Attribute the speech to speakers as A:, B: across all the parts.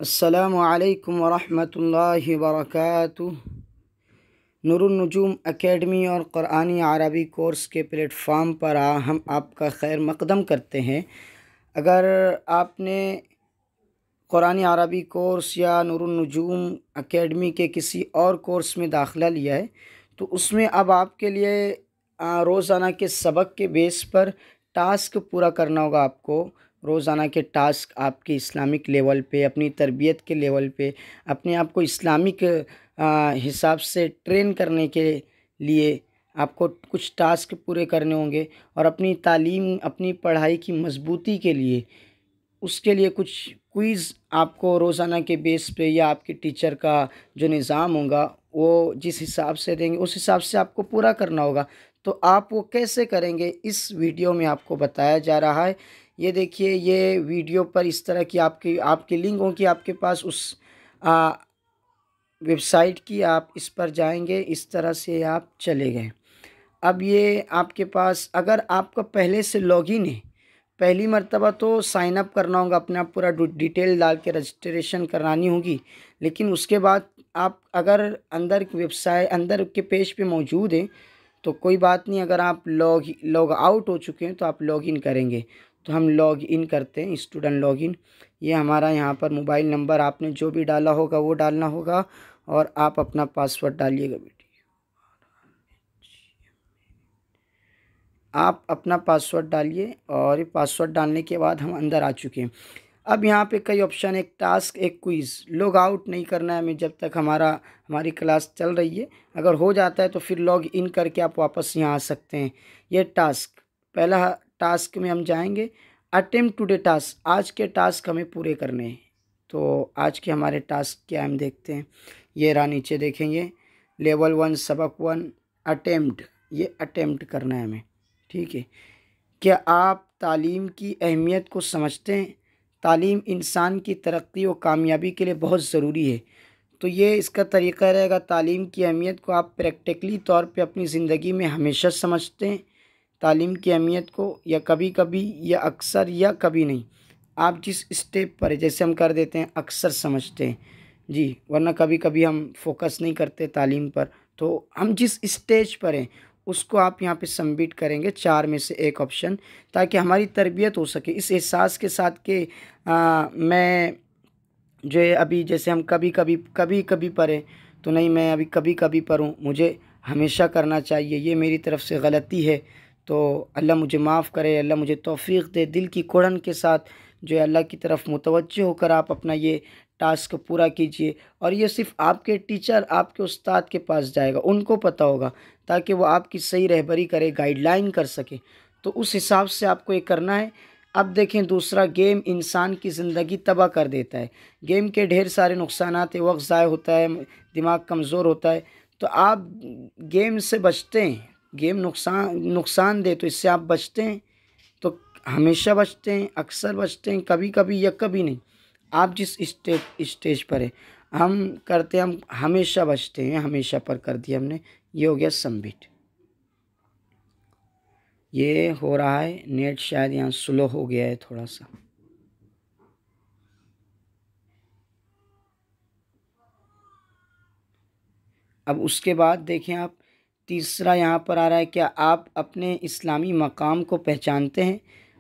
A: السلام علیکم ورحمۃ اللہ وبرکاتہ۔ نور النجوم اکیڈمی اور قرآنی عربی کورس کے پلیٹ فارم پر ہم آپ کا خیر مقدم کرتے ہیں۔ اگر آپ نے قرآنی عربی کورس یا نور النجوم اکیڈمی کے کسی اور کورس میں داخلہ لیا ہے تو اس میں اب آپ کے لیے روزانہ کے سبق کے بیس پر ٹاسک پورا کرنا ہوگا۔ آپ کو روزانہ کے ٹاسک آپ کے اسلامک لیول پہ، اپنی تربیت کے لیول پہ، اپنے آپ کو اسلامک حساب سے ٹرین کرنے کے لیے آپ کو کچھ ٹاسک پورے کرنے ہوں گے، اور اپنی تعلیم، اپنی پڑھائی کی مضبوطی کے لیے اس کے لیے کچھ کوئز آپ کو روزانہ کے بیس پہ یا آپ کے ٹیچر کا جو نظام ہوگا وہ جس حساب سے دیں گے اس حساب سے آپ کو پورا کرنا ہوگا۔ تو آپ وہ کیسے کریں گے اس ویڈیو میں آپ کو بتایا جا رہا ہے۔ یہ دیکھیے، یہ ویڈیو پر اس طرح کی آپ کی لنک ہوگی آپ کے پاس، اس ویب سائٹ کی، آپ اس پر جائیں گے، اس طرح سے آپ چلے گئے۔ اب یہ آپ کے پاس اگر آپ کا پہلے سے لاگ ان ہے، پہلی مرتبہ تو سائن اپ کرنا ہوگا، اپنا پورا ڈیٹیل ڈال کے رجسٹریشن کرانی ہوگی، لیکن اس کے بعد آپ اگر اندر ویب سائٹ اندر کے پیج پہ موجود ہیں تو کوئی بات نہیں۔ اگر آپ لاگ آؤٹ ہو چکے ہیں تو آپ لاگ ان کریں گے۔ تو ہم لاگ ان کرتے ہیں، اسٹوڈنٹ لاگ ان۔ یہ ہمارا یہاں پر موبائل نمبر آپ نے جو بھی ڈالا ہوگا وہ ڈالنا ہوگا، اور آپ اپنا پاسورڈ ڈالیے گا بیٹی۔ آپ اپنا پاسورڈ ڈالیے، اور یہ پاسورڈ ڈالنے کے بعد ہم اندر آ چکے ہیں۔ اب یہاں پہ کئی آپشن، ایک ٹاسک، ایک کوئز۔ لاگ آؤٹ نہیں کرنا ہے ہمیں جب تک ہماری کلاس چل رہی ہے۔ اگر ہو جاتا ہے تو پھر لاگ ان کر کے آپ واپس یہاں آ سکتے ہیں۔ یہ ٹاسک، پہلا ٹاسک میں ہم جائیں گے، اٹیمپٹ ٹوڈے ٹاسک۔ آج کے ٹاسک ہمیں پورے کرنے ہیں۔ تو آج کے ہمارے ٹاسک کیا ہم دیکھتے ہیں۔ یہ رہا، نیچے دیکھیں گے، لیول 1 سبق 1 اٹیمپٹ۔ یہ اٹیمپٹ کرنا ہے ہمیں، ٹھیک ہے۔ کیا آپ تعلیم کی اہمیت کو سمجھتے ہیں؟ تعلیم انسان کی ترقی و کامیابی کے لیے بہت ضروری ہے۔ تو یہ اس کا طریقہ رہے گا، تعلیم کی اہمیت کو آپ پریکٹیکلی طور پہ اپنی زندگی میں ہمیشہ سمجھتے ہیں تعلیم کی اہمیت کو، یا کبھی کبھی، یا اکثر، یا کبھی نہیں۔ آپ جس اسٹیپ پر ہے، جیسے ہم کر دیتے ہیں اکثر سمجھتے ہیں جی، ورنہ کبھی کبھی ہم فوکس نہیں کرتے تعلیم پر۔ تو ہم جس اسٹیج پر ہیں اس کو آپ یہاں پہ سبمٹ کریں گے، 4 میں سے ایک آپشن، تاکہ ہماری تربیت ہو سکے اس احساس کے ساتھ کہ میں جو ہے ابھی جیسے ہم کبھی کبھی پڑھیں تو نہیں، میں ابھی کبھی کبھی پڑھوں، مجھے ہمیشہ کرنا چاہیے، یہ میری طرف سے غلطی ہے، تو اللہ مجھے معاف کرے، اللہ مجھے توفیق دے۔ دل کی کڑن کے ساتھ جو ہے اللہ کی طرف متوجہ ہو کر آپ اپنا یہ ٹاسک پورا کیجئے، اور یہ صرف آپ کے ٹیچر، آپ کے استاد کے پاس جائے گا، ان کو پتہ ہوگا، تاکہ وہ آپ کی صحیح رہبری کرے، گائیڈ لائن کر سکے۔ تو اس حساب سے آپ کو یہ کرنا ہے۔ اب دیکھیں، دوسرا، گیم انسان کی زندگی تباہ کر دیتا ہے۔ گیم کے ڈھیر سارے نقصانات ہیں، وقت ضائع ہوتا ہے، دماغ کمزور ہوتا ہے۔ تو آپ گیم سے بچتے ہیں، گیم نقصان دے تو اس سے آپ بچتے ہیں، تو ہمیشہ بچتے ہیں، اکثر بچتے ہیں، کبھی کبھی یا کبھی نہیں۔ آپ جس اسٹیج پر ہیں ہم کرتے ہیں، ہم ہمیشہ بچتے ہیں، ہمیشہ پر کر دیا ہم نے۔ یہ ہو گیا سبمٹ۔ یہ ہو رہا ہے، نیٹ شاید یہاں سلو ہو گیا ہے تھوڑا سا۔ اب اس کے بعد دیکھیں آپ، تیسرا یہاں پر آ رہا ہے، کیا آپ اپنے اسلامی مقام کو پہچانتے ہیں؟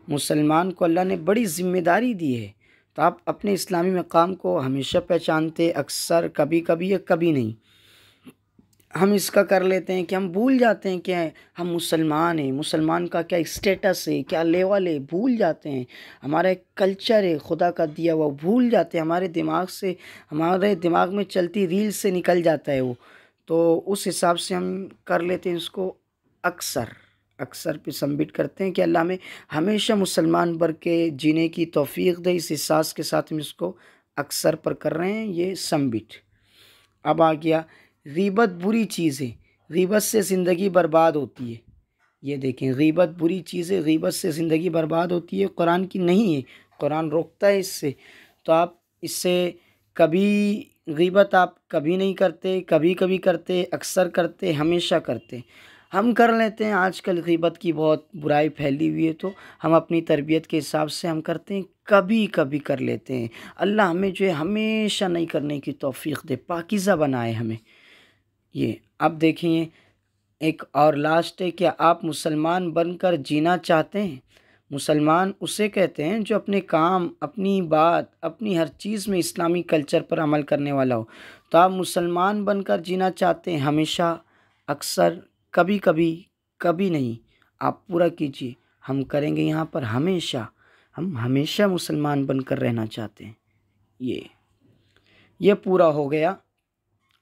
A: مسلمان کو اللہ نے بڑی ذمہ داری دی ہے، تو آپ اپنے اسلامی مقام کو ہمیشہ پہچانتے، اکثر، کبھی کبھی یا کبھی نہیں۔ ہم اس کا کر لیتے ہیں کہ ہم بھول جاتے ہیں کہ ہم مسلمان ہیں، مسلمان کا کیا اسٹیٹس ہے، کیا لیول ہے، بھول جاتے ہیں۔ ہمارا ایک کلچر ہے خدا کا دیا ہوا، بھول جاتے ہیں، ہمارے دماغ میں چلتی ریل سے نکل جاتا ہے وہ۔ تو اس حساب سے ہم کر لیتے ہیں اس کو اکثر پہ سبمٹ کرتے ہیں کہ اللہ ہمیں ہمیشہ مسلمان بن کے جینے کی توفیق دے۔ اس احساس کے ساتھ ہم اس کو اکثر پر کر رہے ہیں، یہ سبمٹ۔ اب آ گیا، غیبت بری چیز ہے، غیبت سے زندگی برباد ہوتی ہے۔ یہ دیکھیں، غیبت بری چیز ہے، غیبت سے زندگی برباد ہوتی ہے، قرآن کی نہیں ہے، قرآن روکتا ہے اس سے۔ تو آپ اس سے کبھی غیبت آپ کبھی نہیں کرتے، کبھی کبھی کرتے، اکثر کرتے، ہمیشہ کرتے۔ ہم کر لیتے ہیں، آج کل غیبت کی بہت برائی پھیلی ہوئی ہے، تو ہم اپنی تربیت کے حساب سے ہم کرتے ہیں، کبھی کبھی کر لیتے ہیں۔ اللہ ہمیں جو ہے ہمیشہ نہیں کرنے کی توفیق دے، پاکیزہ بنائے ہمیں۔ یہ اب دیکھیں، ایک اور لاسٹ ہے، کیا آپ مسلمان بن کر جینا چاہتے ہیں؟ مسلمان اسے کہتے ہیں جو اپنے کام، اپنی بات، اپنی ہر چیز میں اسلامی کلچر پر عمل کرنے والا ہو۔ تو آپ مسلمان بن کر جینا چاہتے ہیں، ہمیشہ، اکثر، کبھی کبھی، کبھی نہیں، آپ پورا کیجئے۔ ہم کریں گے یہاں پر ہمیشہ، ہم ہمیشہ مسلمان بن کر رہنا چاہتے ہیں۔ یہ پورا ہو گیا۔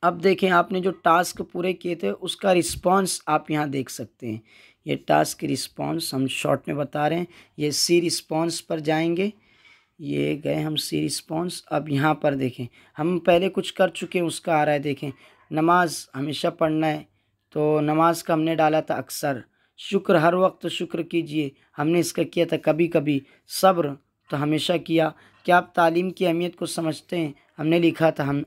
A: اب دیکھیں، آپ نے جو ٹاسک پورے کیے تھے اس کا رسپانس آپ یہاں دیکھ سکتے ہیں۔ یہ ٹاسک کی رسپانس ہم شارٹ میں بتا رہے ہیں۔ یہ سی رسپانس پر جائیں گے، یہ گئے ہم سی رسپانس۔ اب یہاں پر دیکھیں، ہم پہلے کچھ کر چکے ہیں، اس کا آ رہا ہے، دیکھیں، نماز ہمیشہ پڑھنا ہے، تو نماز کا ہم نے ڈالا تھا اکثر۔ شکر، ہر وقت شکر کیجئے، ہم نے اس کا کیا تھا کبھی کبھی۔ صبر تو ہمیشہ کیا۔ کیا آپ تعلیم کی اہمیت کو سمجھتے ہیں؟ ہم نے لکھا تھا ہم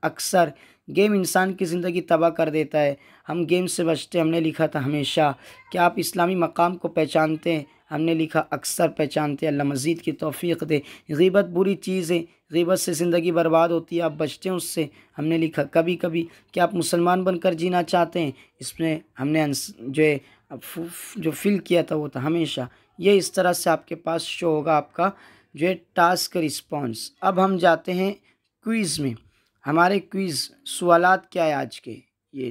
A: اکثر۔ گیم انسان کی زندگی تباہ کر دیتا ہے، ہم گیم سے بچتے ہیں، ہم نے لکھا تھا ہمیشہ۔ کیا آپ اسلامی مقام کو پہچانتے ہیں؟ ہم نے لکھا اکثر پہچانتے ہیں، اللہ مزید کی توفیق دے۔ غیبت بری چیز ہے، غیبت سے زندگی برباد ہوتی ہے، آپ بچتے ہیں اس سے، ہم نے لکھا کبھی کبھی۔ کیا آپ مسلمان بن کر جینا چاہتے ہیں؟ اس میں ہم نے جو فل کیا تھا وہ تھا ہمیشہ۔ یہ اس طرح سے آپ کے پاس شو ہوگا آپ کا جو ہے ٹاسک رسپانس۔ اب ہم جاتے ہیں کوئز میں۔ ہمارے کوئز سوالات کیا ہے آج کے؟ یہ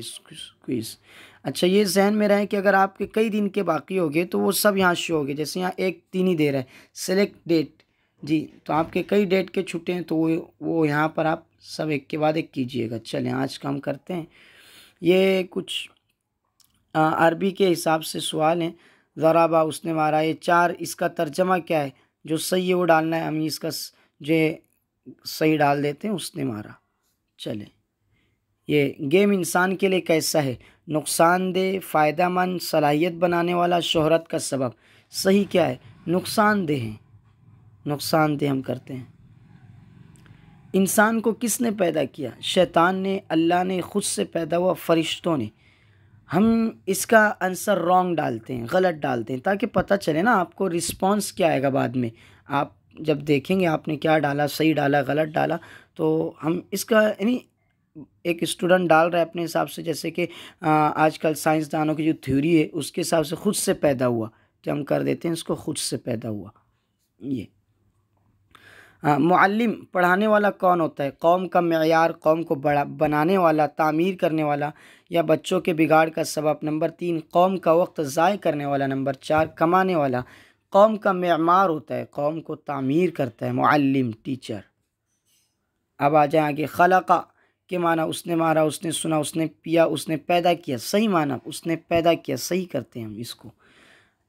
A: کوئز، اچھا، یہ ذہن میں رہے کہ اگر آپ کے کئی دن کے باقی ہوگے تو وہ سب یہاں شو ہوگے۔ جیسے یہاں 1 3 ہی دے رہا ہے، سلیکٹ ڈیٹ، جی، تو آپ کے کئی ڈیٹ کے چھٹے ہیں، تو وہ یہاں پر آپ سب ایک کے بعد ایک کیجئے گا۔ چلیں آج کا ہم کرتے ہیں۔ یہ کچھ عربی کے حساب سے سوال ہیں۔ ضربہ، اس نے مارا، یہ 4، اس کا ترجمہ کیا ہے؟ جو صحیح ہے وہ ڈالنا ہے، ہم اس کا جو صحیح ڈال دیتے ہیں، اس نے مارا۔ چلیں، یہ گیم انسان کے لیے کیسا ہے؟ نقصان دہ، فائدہ مند، صلاحیت بنانے والا، شہرت کا سبب۔ صحیح کیا ہے؟ نقصان دہ ہے، نقصان دہ ہم کرتے ہیں۔ انسان کو کس نے پیدا کیا؟ شیطان نے، اللہ نے، خود سے پیدا ہوا، فرشتوں نے۔ ہم اس کا آنسر رانگ ڈالتے ہیں، غلط ڈالتے ہیں، تاکہ پتہ چلے نا آپ کو رسپانس کیا آئے گا بعد میں۔ آپ جب دیکھیں گے آپ نے کیا ڈالا، صحیح ڈالا، غلط ڈالا، تو ہم اس کا یعنی ایک اسٹوڈنٹ ڈال رہا ہے اپنے حساب سے، جیسے کہ آج کل سائنسدانوں کی جو تھیوری ہے اس کے حساب سے خود سے پیدا ہوا، تو ہم کر دیتے ہیں اس کو خود سے پیدا ہوا۔ یہ معلم، پڑھانے والا کون ہوتا ہے؟ قوم کا معیار، قوم کو بنانے والا، تعمیر کرنے والا، یا بچوں کے بگاڑ کا سبب۔ نمبر 3، قوم کا وقت ضائع کرنے والا۔ نمبر 4، کمانے والا۔ قوم کا معمار ہوتا ہے، قوم کو تعمیر کرتا ہے معلم، ٹیچر۔ اب آ جائیں آگے۔ خلقہ کے معنی اس نے مارا، اس نے سنا، اس نے پیا، اس نے پیدا کیا۔ صحیح معنی اس نے پیدا کیا، صحیح کرتے ہیں ہم اس کو۔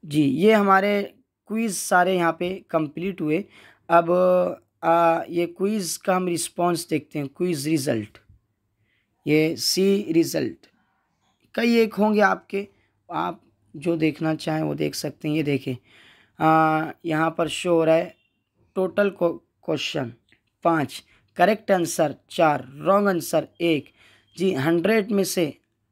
A: جی، یہ ہمارے کوئز سارے یہاں پہ کمپلیٹ ہوئے۔ اب یہ کوئز کا ہم رسپانس دیکھتے ہیں، کوئز ریزلٹ۔ یہ سی ریزلٹ، کئی ایک ہوں گے آپ کے، آپ جو دیکھنا چاہیں وہ دیکھ سکتے ہیں۔ یہ دیکھیں، یہاں پر شو ہو رہا ہے total question 5، correct answer 4، wrong answer 1۔ جی، 100 میں سے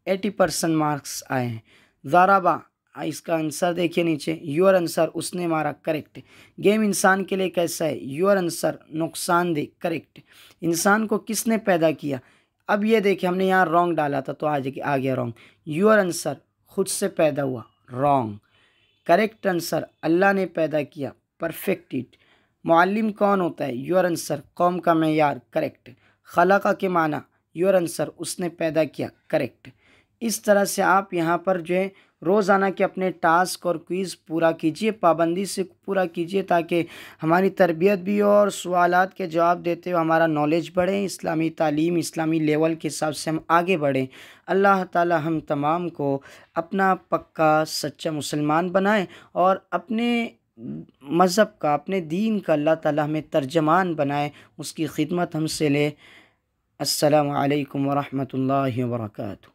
A: 80% مارکس آئے ہیں۔ ضربہ، اس کا آنسر دیکھیے نیچے، یور آنسر، اس نے مارا، کریکٹ۔ گیم انسان کے لیے کیسا ہے؟ یور آنسر، نقصان دہ، کریکٹ۔ انسان کو کس نے پیدا کیا؟ اب یہ دیکھیں، ہم نے یہاں رانگ ڈالا تھا تو آ گیا رانگ۔ یور آنسر، خود سے پیدا ہوا، رانگ۔ کریکٹ آنسر، اللہ نے پیدا کیا، پرفیکٹ۔ معلم کون ہوتا ہے؟ یور آنسر، قوم کا معیار، کریکٹ۔ خلقہ کے معنی، یور آنسر، اس نے پیدا کیا، کریکٹ۔ اس طرح سے آپ یہاں پر جو ہے روزانہ کے اپنے ٹاسک اور کوئز پورا کیجئے، پابندی سے پورا کیجئے، تاکہ ہماری تربیت بھی ہو اور سوالات کے جواب دیتے ہوئے ہمارا نالج بڑھے، اسلامی تعلیم، اسلامی لیول کے حساب سے ہم آگے بڑھیں۔ اللہ تعالی ہم تمام کو اپنا پکا سچا مسلمان بنائے، اور اپنے مذہب کا، اپنے دین کا اللہ تعالی ہمیں ترجمان بنائے، اس کی خدمت ہم سے لے۔ السلام علیکم ورحمۃ اللہ وبرکاتہ۔